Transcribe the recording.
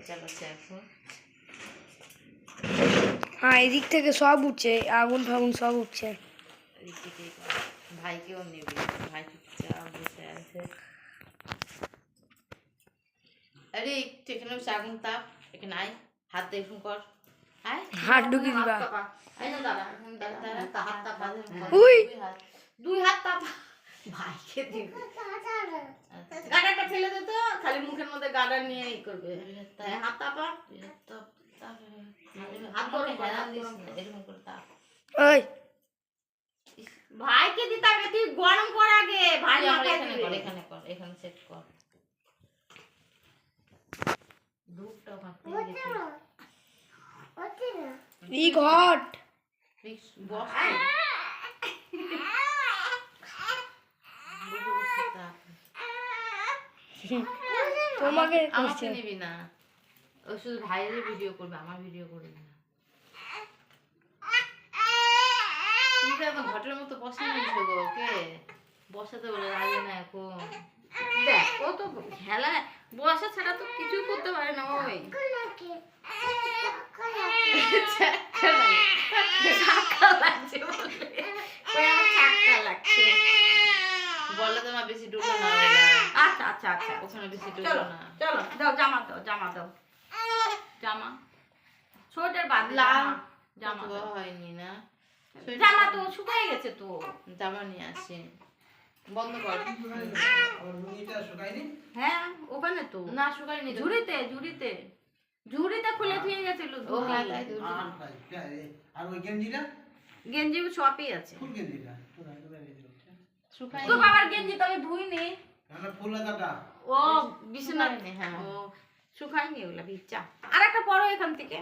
চালাচ্ছে এখন। হ্যাঁ, এদিক থেকে সব উঠছে, আগুন ফাগুন সব উঠছে। এদিক থেকে ভাইকেও নেবে, ভাই চুপচাপ বসে আছে। আরে একটু এখানে বসে আগুন তাপ, এখানে আয়, হাত দেখুন কর, আয় হাত ঢুকিয়ে দিবা। আয় না দাঁড়া, হাত তাপা, উই দুই হাত তাপা, ভাইকে দিবে। গাডারটা ফেলে দে তো, খালি মুখের মধ্যে গাডার নিয়ে ই করবে। হাত তাপা, হাত গরম কর, এরকম করে তাপ। ওই ভাইকে দিতে হবে, তুই গরম কর আগে, ভাই এখানে কর, এখানে কর, এখানে সেট কর। ধূপটা ভাবতে গেছে ই ঘট বস তোমাকে আমাকে নিবি না, ও শুধু ভাইয়ের ভিডিও করবে, আমার ভিডিও করবে না। তুমি তো এখন ঘটের মতো বসে নিয়েছো গো, ওকে বসাতে বলে রাজি না এখন। দেখ ও তো খেলা বসা ছাড়া তো কিছুই করতে পারে না। ওই বলে তোমার বেশি ডুবো না। আচ্ছা আচ্ছা আচ্ছা, ওখানে বেশি ডুবো না। চলো দাও, জামা দাও, জামা দাও, জামা ছোটের বাদলাম, জামা হয়নি না, জামা তো শুকিয়ে গেছে তো, জামা নিয়ে আসি। বন্ধ কর। হ্যাঁ ওখানে তো না শুকায়নি, ঝুড়িতে ঝুড়িতে ঝুড়িতে খুলে থুয়ে গেছিল। আর ওই গেঞ্জিটা, গেঞ্জি শপই আছে। ফুল গেঞ্জিটা শুকায়নি তো, বাবার গেঞ্জি তো আমি ধুইনি। না ফুল লাগাটা ও বিছানায় নে। হ্যাঁ ও শুকায়নি, ওগুলা ভিজা। আর একটা পরো এখান থেকে।